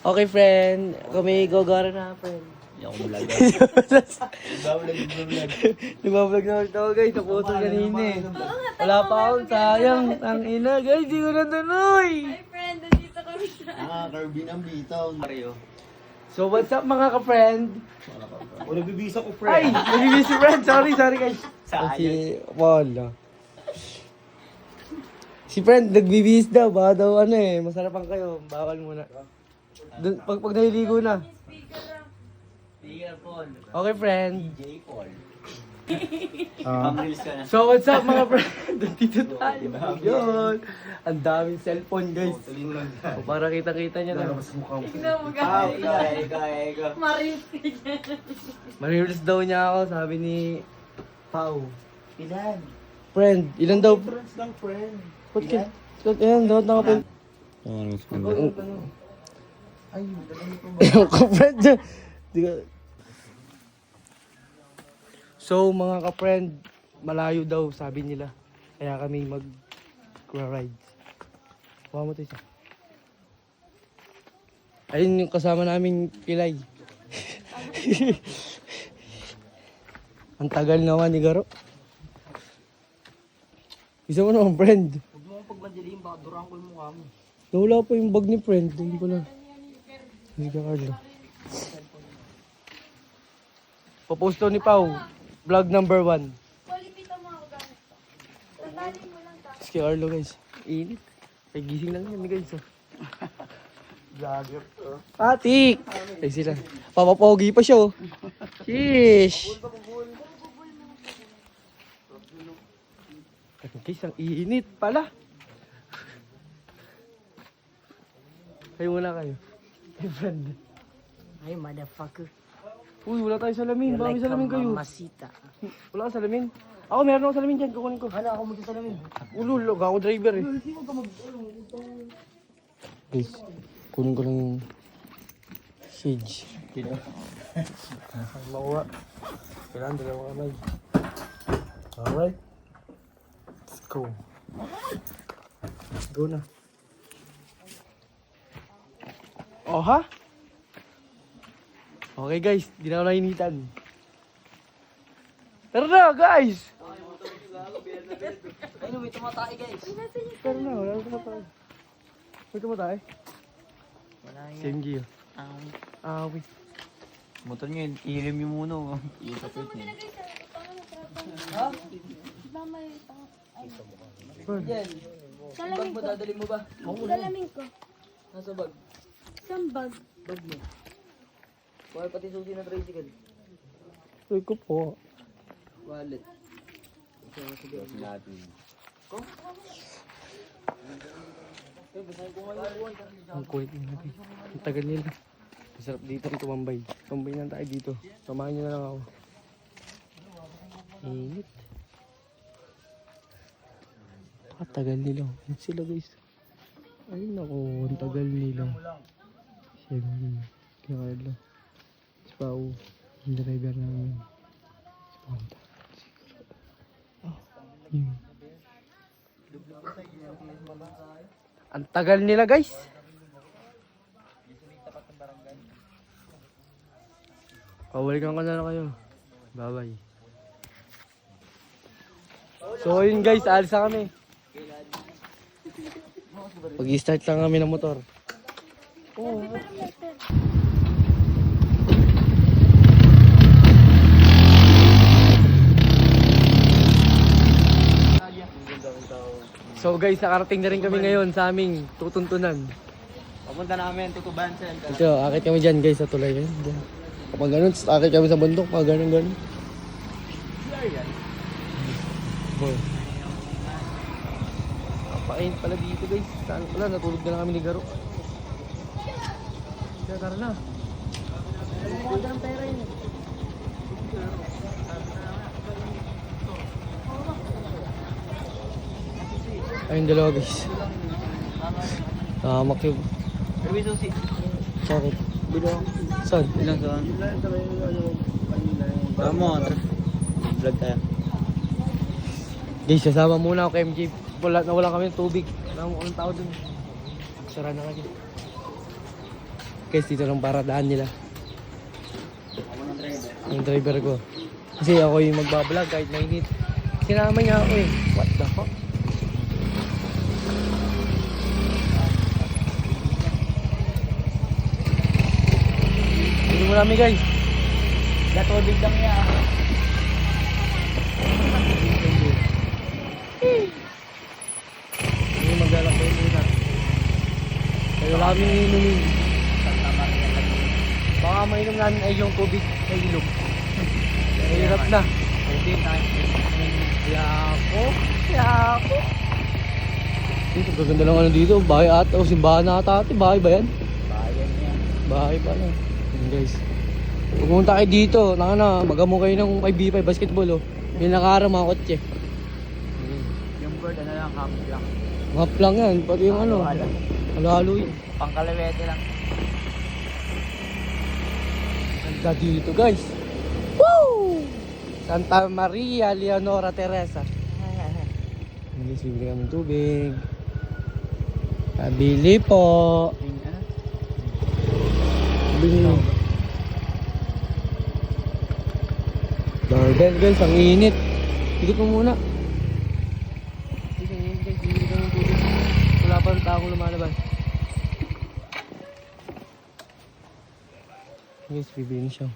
Okay, friend. Kami gagara na, friend. Hindi ako vlog. Nagbablog na ito, guys. Naputol kanina eh. Wala pa akong sayang. Ang ina, guys. Di ko natuloy. Hi friend, nandito kami sa... Kirby ng bitaw. Mario. So, what's up, mga ka-friend? O, nagbibisa ko, Ay! Nag-busy friend. Sorry, guys. Sayang. Wala. Si friend, nagbibihis daw. Baka daw masarapan kayo. Bawal muna. Pag naliligo na. Speaker Paul. Okay, friend. DJ Paul. Pang-reels ka na. So, what's up, mga friend? Dito tayo. Yun. Ang daming cellphone, guys. O, para kita-kita niya na. Tignan mo guys. Ikaw. Maris ka dyan. Marireels daw niya ako, sabi ni Pau. Ilan? Friend, ilan daw? Friends lang, friend. Ilan? Ilan daw? Nakapin. Ay, dalawa ko ba? Ewan ko, friend. Di ka... So, mga ka-friend, malayo daw, sabi nila. Kaya kami mag-ride. Kuha mo ito isa. Ayun yung kasama naming kilay. Ang tagal naman ni Garo. Isa mo naman, friend. Huwag mo akong pagmadaliin, baka durang ko yung mukha mo. Nawala pa yung bag ni friend. Doon pala. Hindi ka, Carlo. Papost to ni Pau. Vlog number 1. Quality to mga gamit ko. Tandalin mo lang ta. Tapos kay Arlo, guys. Init. Ay, gising lang yan, guys. Oh. Vlogger to. Patik! Ay, sila. Papapogi pa siya, oh. Sheesh! Guys, ang init pala. Kayo muna kayo. Hey, friend. Ay, motherfucker. Uy, wala tayong salamin. Baka may salamin kayo. Masita. Wala kang salamin? Ako, meron akong salamin dyan. Kukunin ko. Hala, ako magsasalamin. Ulul, ako driver eh. Guys, kunin ko lang yung shades. Makuha. Kailangan dalawa kamay. Alright. Let's go. Let's go na. Oh ha? Okay guys, di na ako nainitan. Tara na guys! Ay, may tumatay, guys. Tara na, wala akong tumatay. May tumatay? Wala yan. Same gear. Wait. Motor nyo, ilim yung muna. Oh. Yung kapit niya. Ha? Diba may pang... Yan. Salamin ko. Dadali mo ba? Salamin ko. Nasa bag. Saan bag? Bag mo. Baka pati susi ng tricycle. Ay ko po. Wallet. Sige natin. Ang kulit nila guys. Ang tagal nila. Masarap dito rin tumambay. Tumambay na tayo dito. Samahan nyo na lang ako. Init. Ang tagal nila. Yan sila guys. Ayun ako. Ang tagal nila. Siyempre. Kaya Carlo. Si Pao. Yung driver namin. Si Panta. Yun. Ang tagal nila guys. Pabalikan ko na lang kayo. Bye bye. So yun guys, alis na kami. Pag-start lang kami ng motor. Oo. So guys, nakarating na rin kami ngayon sa aming tutuntunan. Papunta namin, tutuban sa Ito, akit kami dyan guys sa tulay. Dyan. Kapag ganun, akit kami sa bundok, pag ganun. Boy. Napakain pala dito guys. Saan pala, natulog na lang kami ni Garo. Kaya tara na. Magandang pera yun. Ayun dalawa guys. Nakamak yung... Pero may susi. Bakit? Bilo. Saan? Ilan saan? Para mo, vlog tayo. Guys, sasama muna ako kay MJ. Wala kami ng tubig. Alam mo, anong tao dun? Sara na kanya. Guys, dito lang paradaan nila. Ako ng driver. Yung driver ko. Kasi ako yung magbablog kahit mainit. Sinama niya ako eh. What the fuck? Hindi mo namin guys. Gatubig lang yan. Hindi maglalak ko yung muna. Kaya kami inumin. Santa Maria lang. Baka mainom namin ay yung tubig sa ilog. Mahirap na. Hindi tayo. Yako. Yako. Dito, gaganda lang ano dito. Bahay ata. O simbahan na ata ate. Bahay ba yan? Bayan yan. Bahay pa yan. Yun guys. Pumunta kayo dito. Magamo kayo ng 5v5 basketball oh. Yung nakaharap mga kotse. Yung bird, ano lang, half lang. Map lang yan. Pati yung ano. Halo-halo. Halo-halo yun. Pangkalawete lang. Ganda dito guys. Woo! Santa Maria Leonora Teresa. Guys, bibili kami ng tubig. Pabili po. Yung ano? Bili. Garden guys, ang init. Ikot mo muna. Guys, ang init guys, bibili kami ng tubig. Wala pa ang taong lumalabas. Guys, bibili na siya.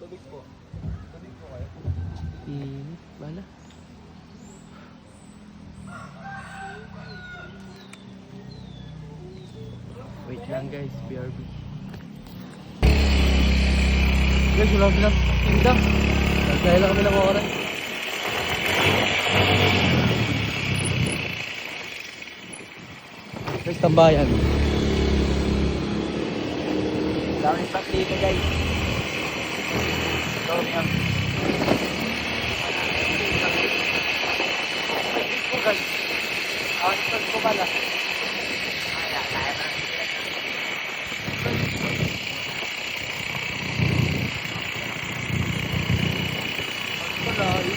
Tubig po. Init, bala. Wait lang guys, BRB. Guys, wala kami lang tinda. Nagkaya lang kami ng oras. Guys, tambayan. Daming stock dito guys. Ito yan. Ito guys. Ito ko pala.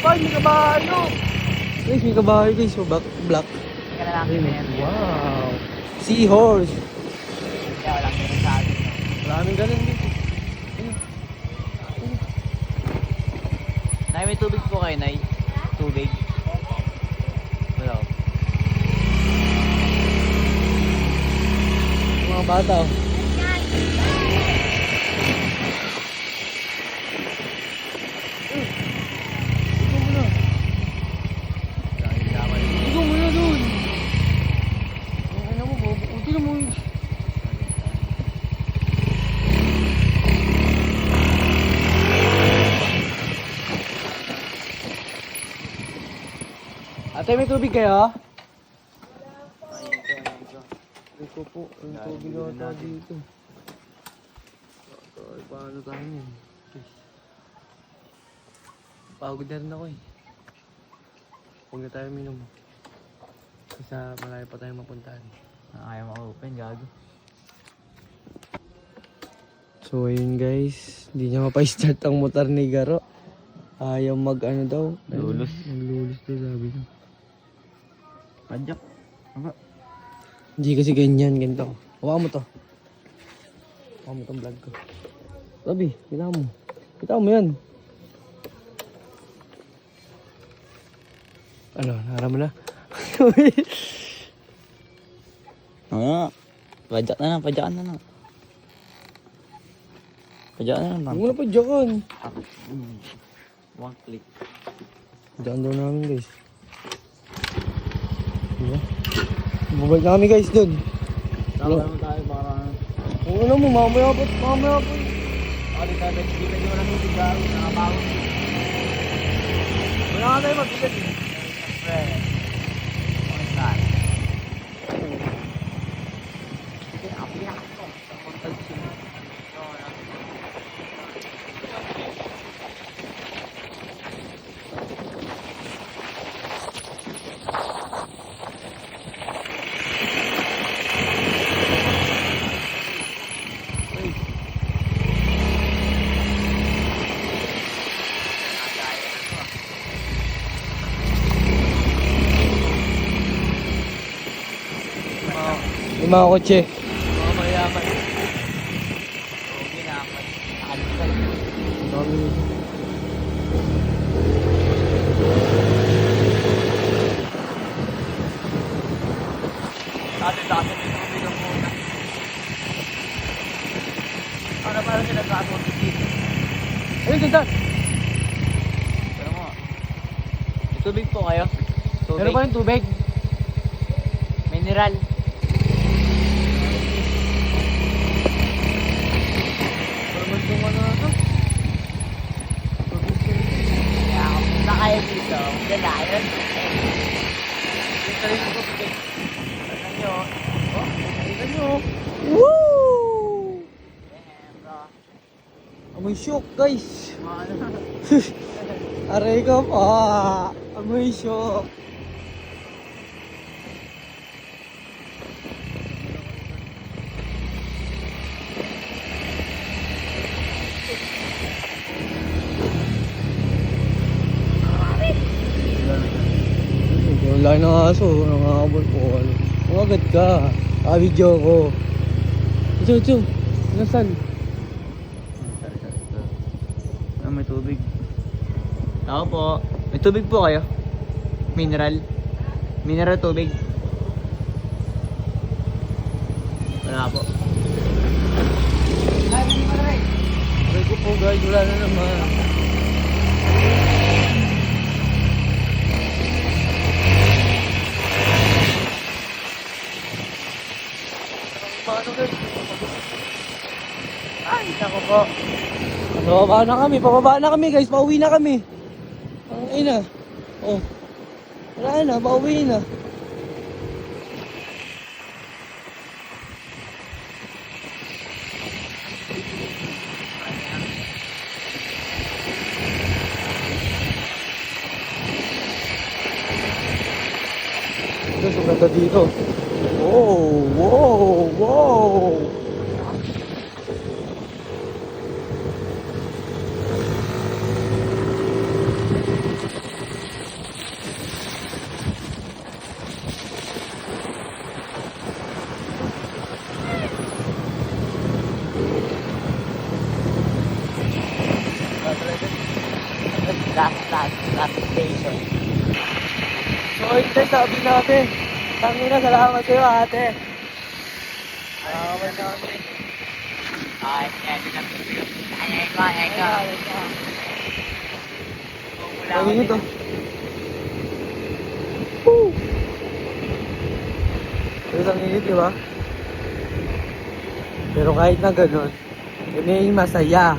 Ay, may kabayo! Guys, may kabayo guys. So, black. Hindi ka na lang yan. Wow! Seahorse! Kaya walang ganun sa atin. Maraming ganun dito. Nay, may tubig po kayo, Nay. Tubig. Wala. Mga bata oh. Ikaw mo na. Ikaw mo na dun. Ang ina mo, buti na mo. Ate, may tubig kayo? Ito po, ang tubig ata dito. Ay, paano tayo yun? Pagod na rin ako eh. Huwag na tayo minom. Kasi malayo pa tayo mapuntahan. Ayaw ma-open, gago. So ayun guys, hindi niya mapa-start ang motor ni Garo. Ayaw mag-ano daw. Lulos. Lulos daw sabi niya. Padyak. Aba. Hindi kasi ganyan, ganito. Hawakan mo to. Hawakan mo tong vlog ko. Sabi, kita mo. Kita mo yan. Ano, nara mo na? Ano? Padyak na lang, padyakan na lang. Padyakan na lang, Huwag mo na pa dyan. One click. Daan daw namin guys. Diba? Bubalik na kami guys dun. Tama naman tayo para... Kung ano mo, mamaya pa. Ako di tayo, hindi pwede mo lang yung sigaro, nakapawag. Wala ka tayo magbigat eh. Siyempre. Okay, saan? Yung mga kotse. Mga mayaman. Okay na ako. Nakalimutan. Dami. Dati may tubig ang muna. Para sila nagkakatubig dito. Ayun, ganda. Pero mo, may tubig po kayo? Tubig? Meron pa yung tubig? Mineral. Parang itong ano na to. Kaya ako punta kayo dito. Dalayan. Dito rin yung tubig. Ano nyo? Oh, nakita nyo. Woo! Damn, bro. Amoy shock, guys. Mga ano. Aray ko pa. Amoy shock. Wala na aso, nangahabol po. Agad ka. Video ko. Ito. Nasaan? Ah, may tubig. Ako po. May tubig po kayo? Mineral? Mineral tubig? Wala po. Aray ko po guys, wala na naman. Paano guys? Ay, ako po. Pababa na kami guys, pauwi na kami. Ang ina. Oh. Wala na, pauwi na. Ito, so ganda dito. Wow. Last station. So, ito sabi natin. Tangina, salamat kayo ate. Salamat kami. Ay, eko. Sabi nito. Woo! Pero ang init, di ba? Pero kahit na ganun, yun yung masaya.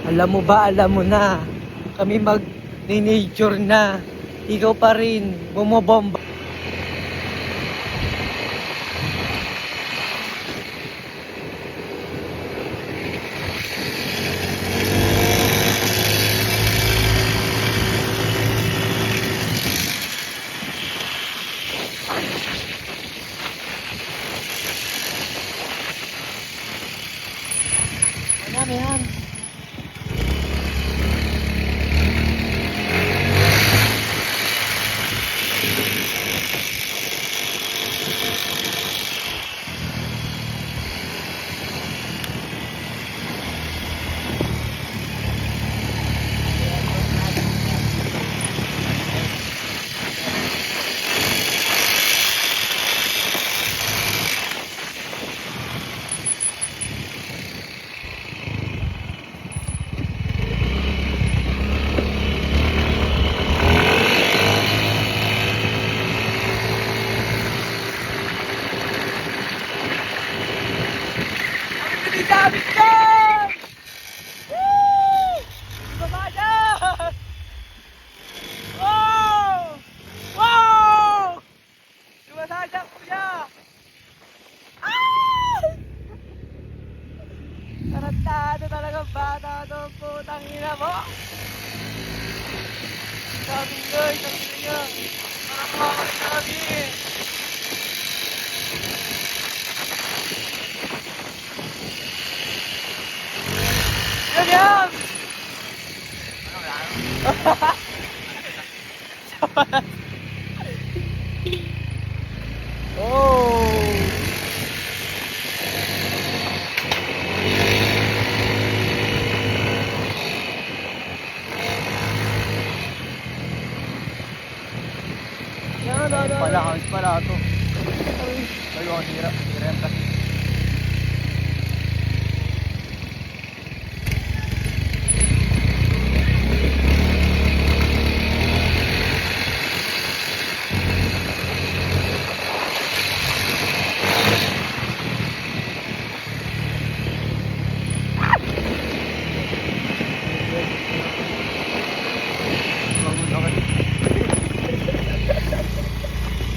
Alam mo na. Kami mag-nature na. Ikaw pa rin, bumobomba. Marami yan. Dami ka! Woo! Baba na! Wow! Sumasagak ko siya! Tarantado talaga bata to, putang ina mo! Sabi guys, sabi niya! Parang makakasami! Yan! Oh! Ayos pala ito. Tayo ang hirap. Hirap kasi.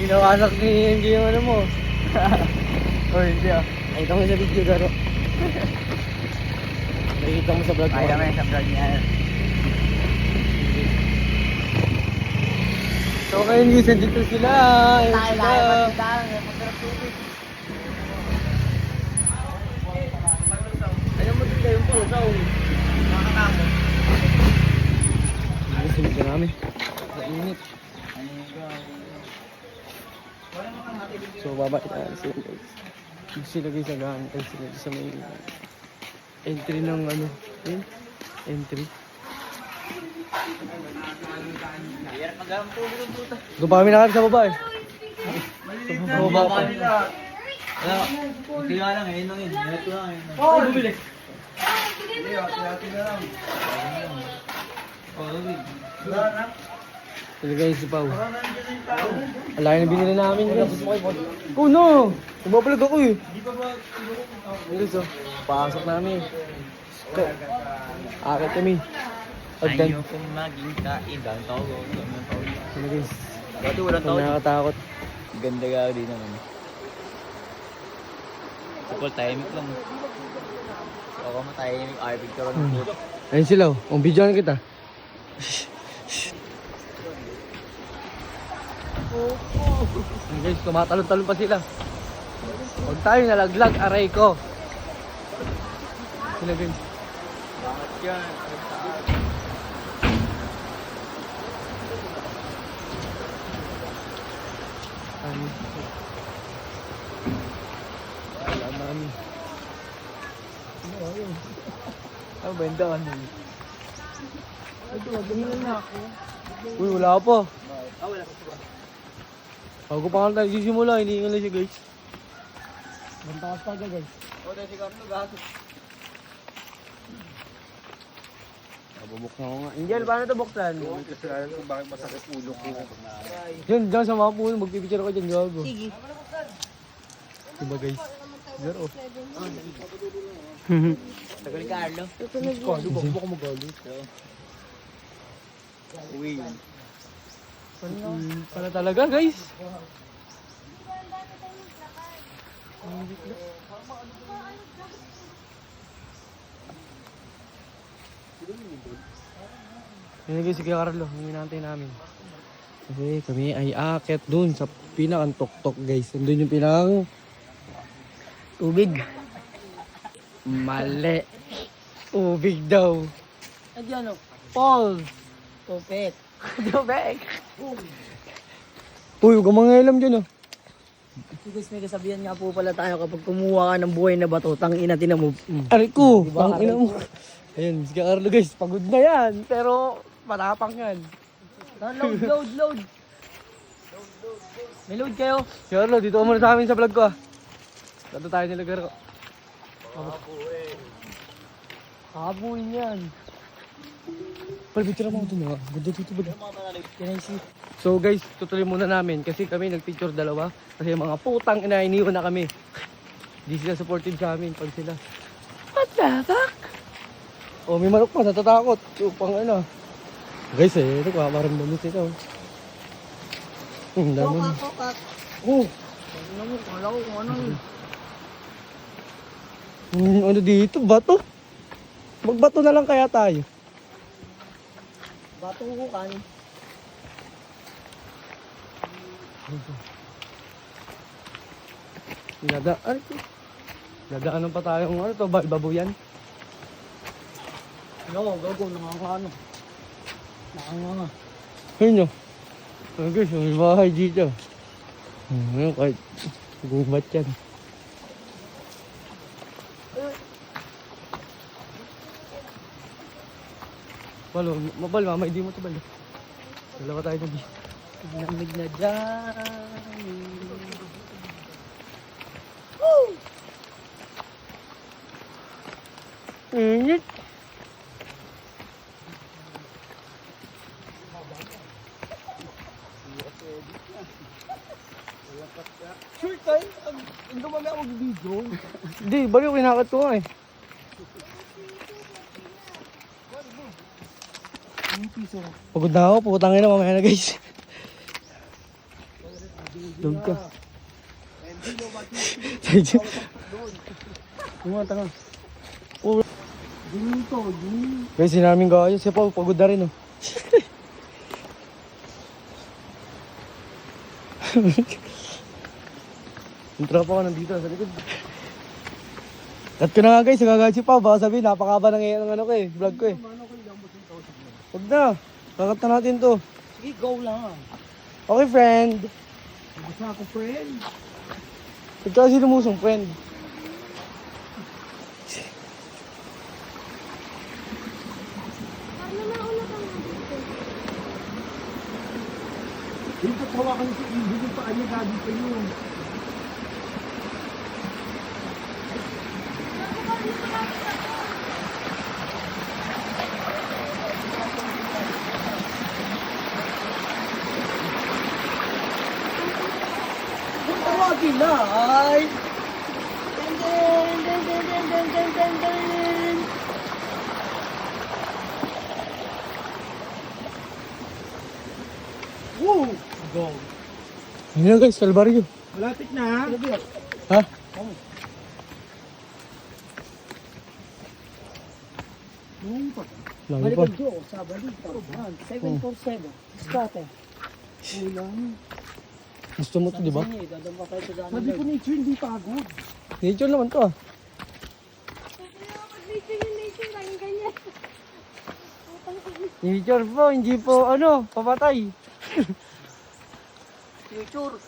Ginawasak ni MJ yung ano mo. O hindi ah. Nakita mo sa video, Garo. Nakita mo sa vlog mo. Kaya naman sa vlog niya. So ngayon guys, dito sila. Ayun Tayo sila. tayo magdaan. Magdarap tubig. Ayaw mo din kayo po. Ikaw. Nakakatakot. Nasunod na namin. Mainit. So babalik na sila guys. Dito sila guys, nag-aantay sila sa may entry ng ano. Yun. Entry. Hirap mag-aam tubig ng puta. Gumami na kami sa baba eh. Sa baba pa. Hindi nga lang, ngayon lang yun. Ito lang, ngayon lang. Oh, bumili. Sila guys, si Pao. Alay na binili namin guys. Oh no! Nagbabalag ako eh. Ayun guys oh. Pasok namin. Go. Akit kami. Pagdan. Ayokong maging kaibang tao. Sila guys. Dati walang tao. Kung nakakatakot. Ganda ka din naman. Support timing lang. Ako matahimik. Ay, picture ng puto. Ayun sila oh. Ang video na kita. Ayun guys, tumatalon-talon pa sila. Huwag tayo nalaglag, aray ko. Sila guys. Bakit yan? Wala namin. Ano ba yung daan? Uy, wala pa. Wala ka ba? Bago pa nga tayo sisimula, hindi nga lang siya guys. Bantakas pa ka guys. O, dahil si Carlo, gato. Nabubuksan ko nga. Angel, paano ito buksan? Kasi alam ko bakit masakit ulo ko. Diyan sa mga puno, magpipicture ako dyan, gago. Sige. Diba guys? Zero. Tagal ni Carlo. Carlo, baka magalit. Uwi yun. Pala talaga guys. Yan guys, si Kuya Carlo, yung hinantay namin. Kasi kami ay aakyat dun sa pinakang tok-tok guys. Nandun yung pinakang tubig. Mali. Tubig daw. Nandiyan o. Paul. Tupet. Tubig. Uy, huwag kang mangialam dyan oh. So guys, may kasabihan nga po pala tayo kapag kumuha ka ng buhay na bato, tangina tinan mo. Aray ko, Diba, tang ina mo. Ayun, si Carlo guys, pagod na yan. Pero, matapang yan. Load. May load kayo. Si Carlo, dito ka muna sa amin sa vlog ko ah. Dito tayo nila Garo. Habuin yan. Pala-picture mo ito na. Ganda dito ba? Can I see? So guys, tutuloy muna namin kasi kami nagpicture dalawa. Kasi mga putang ina, iniwan na kami. Di sila supportive sa amin pag sila. What the fuck? Oh, may manok pa, natatakot. So, pang ano. Guys eh, ito kakaramdamin sila. Dami. Kokak. Oh, Tingnan mo, kala ko kung ano yun. ano dito? Bato? Magbato na lang kaya tayo. Bato ko kan. Dadaanan pa tayong ano to, babuyan. No, gago, nakakaano. Nakanganga. Ayun nyo. Oh, guys, may bahay dito. Ngayon, kahit gubat yan. Balo, mabal, mama, hindi mo ito balo. Dalawa tayo na dito. Lamig na dyan. Init. Sure tayo, hindi mo na mag-video. Hindi, baliw, kinakat ko nga eh. Pagod na ako, putangin na mamaya na guys. Dog ka. Tanga. Dito, dito. Guys, sinaming kaya. Siya pa, pagod na rin oh. Yung tropa ko nandito sa likod. Cut ko na nga guys, nagagad si Pao. Baka sabihin, napakaba ng ano ko eh, vlog ko eh. Huwag na, kakat na natin to. Sige, go lang. Okay friend. Basta ako, friend. Ito kasi lumusong friend. Parang nauna ka nga dito. Dito, tawakan sa ibig yung paa niya, gabi pa yun. Tawagin na, ay! Dun, dun, dun, dun, dun, dun, dun, dun, dun. Woo! Go! Ayun na guys, Calvario. Malapit na. Ha? Yung pa. Lagi pa. Jo, sa balita. 747. Scatter. Ulang. Gusto mo to, di ba? Sabi ko nature, hindi pagod. Nature naman to ah. Kaya pag nature yung nature, laging ganyan. Nature po, hindi po ano, papatay. Nature.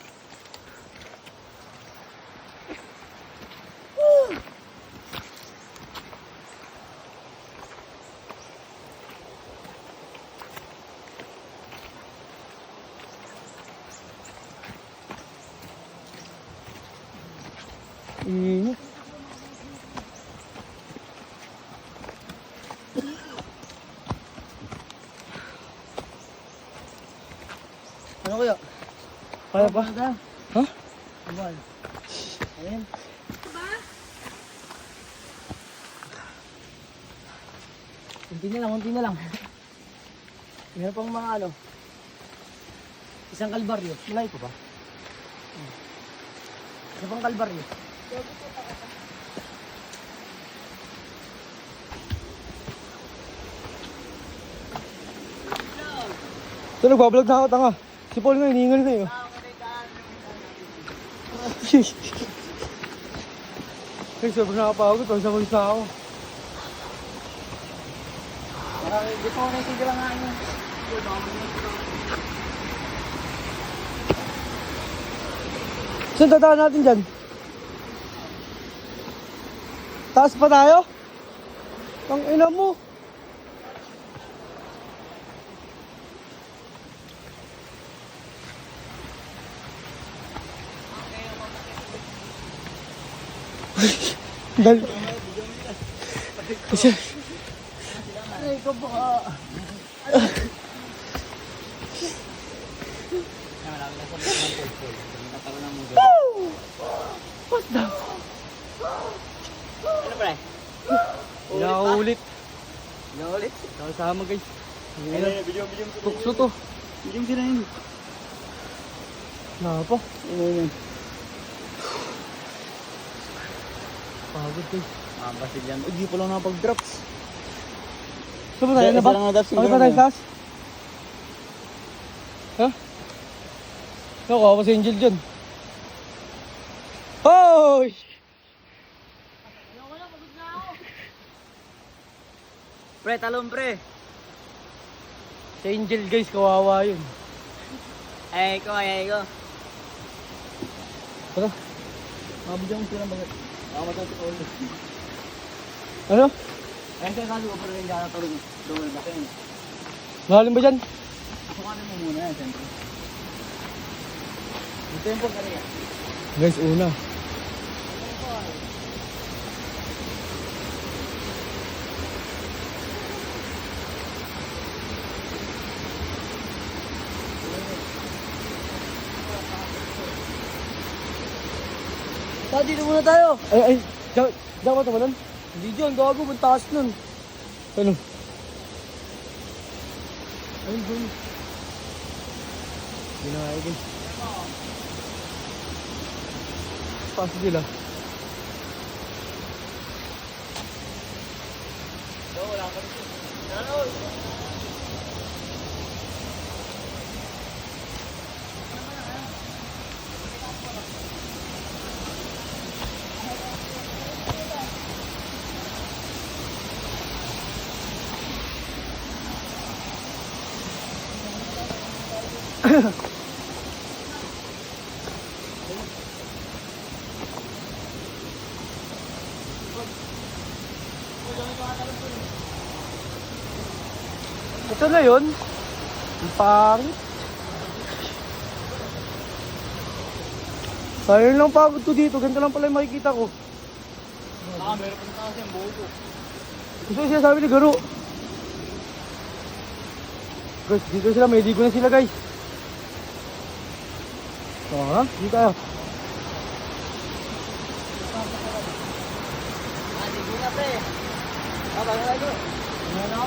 Init. Ano kaya? Kaya pa? Ha? Abal. Ayan. Kunti na lang. Meron pang mga ano. Isang kalbaryo. Malay ko ba? Isa pang kalbaryo. Ito, nagbablog na ako, tanga. Si Paul nga, hinihingal na yun. Ay, sobrang nakapagod. Pagsakulis na ako. Parang hindi pa ako nakikigira nga yun. Saan dadaan natin dyan? Taas pa tayo? Ang ina mo. Dal. Isa. Ay, ko po. What the? Ano pre? Nakaulit. Naulit? Nakasama guys. Video. Tukso to. Video sila yun. Napa. Ayun. Pagod guys. Basil yan. Uy, di pa lang nakapag-drops. Saan ba tayo na ba? Isa lang na-drops yung Ano ba drone tayo taas? Ha? Naku, ako si Angel dyan. Hoy! Pre, talong pre. Si Angel guys, kawawa yun. Ay ko. Tara. Mabigyan ko sila bakit. Ako matulog sa ulo. Ano? Ay, kaya kasi ko pa rin dyan natulog. Double back yun. Malalim ba dyan? Ako ka mo muna yan, siyempre. Ito yung pong ano yan. Guys, una. Dito muna tayo. Ay, diyan ba tumalon? Hindi dyan, gago, ang taas nun. Ano? Ayun, doon. Hindi na nga guys. Pasok sila. Ito na yun. Ang pangit. Sayang lang pagod ko dito. Ganito lang pala yung makikita ko. Meron pa taas yung buo ko. Gusto yung sinasabi ni Garo. Guys, dito sila. May ligo na sila guys. Ha? Dito tayo. Hindi na, pre. Bakit tayo? Ano?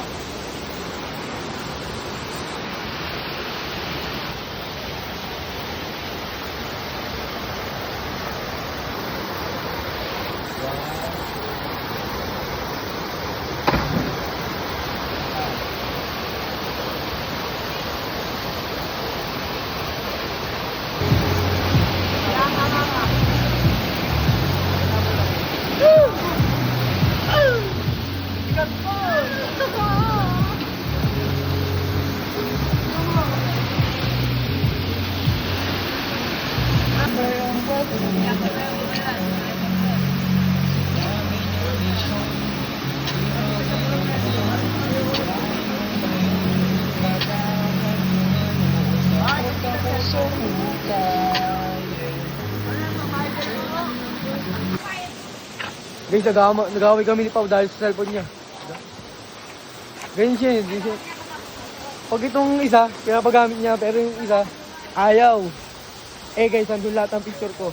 Guys, nag-away kami ni Pao dahil sa cellphone niya. Ganyan siya, hindi siya. Pag itong isa, pinapagamit niya, pero yung isa, ayaw. Eh guys, nandun lahat ang picture ko.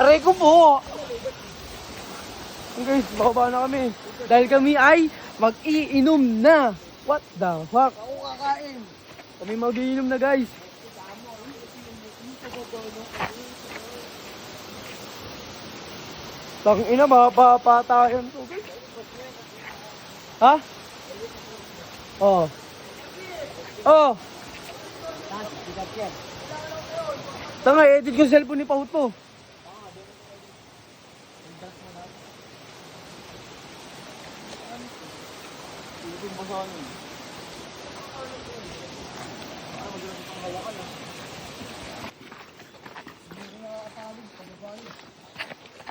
Aray ko po! Guys, bababa na kami. Dahil kami ay mag-iinom na. What the fuck? Ako kakain. Kami mag-iinom na guys. Tang ina, mapapatayan to guys. Ha? Oh. Oh. Tanga, edit ko sa cellphone ni Paut po.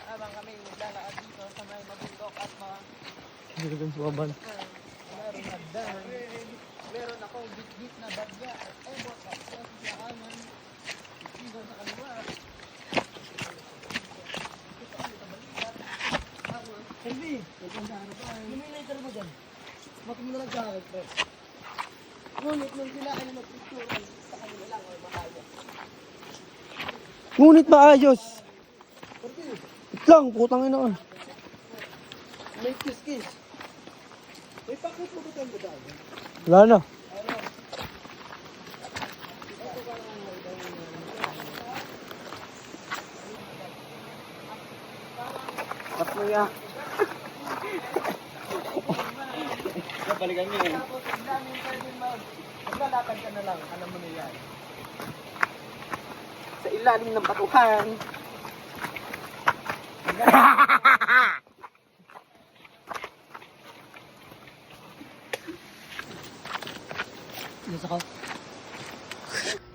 Habang kami naglalakad dito sa may mabundok at mga Hindi ko sa baban. meron hagdan. Meron akong bit-bit na bagya at ebot at sa kanan. Dito sa kaliwa. Hindi. Yung later mo dyan. Matumulag sa akin, pre. Ngunit nung sila ay magpicture sa kanila lang ay makaya. Ngunit maayos. Wait lang, putang ina ka. May kiss-kiss. May pakit mo ba tayo ba dahil? Wala na. Kat mo ya. Balikan niyo eh. Tapos ang daming pwedeng maglalakad ka na lang. Alam mo na yan. Sa ilalim ng batuhan. Nasa ko.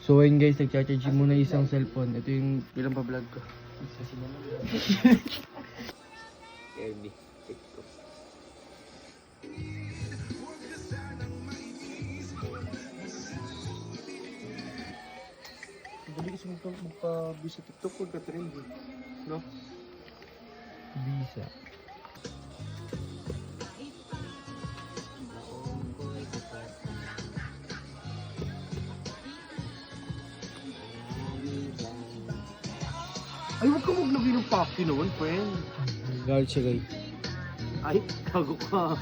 So ayun guys, nagcha-charge muna isang cellphone. Ito yung bilang pa-vlog ko. Kirby. TikTok. Dali, magpa-view sa TikTok ko, ka-trend eh. No? Visa. Ay, huwag ka maglagay ng paki naman, friend. Galit siya guys. Ay, kago ka.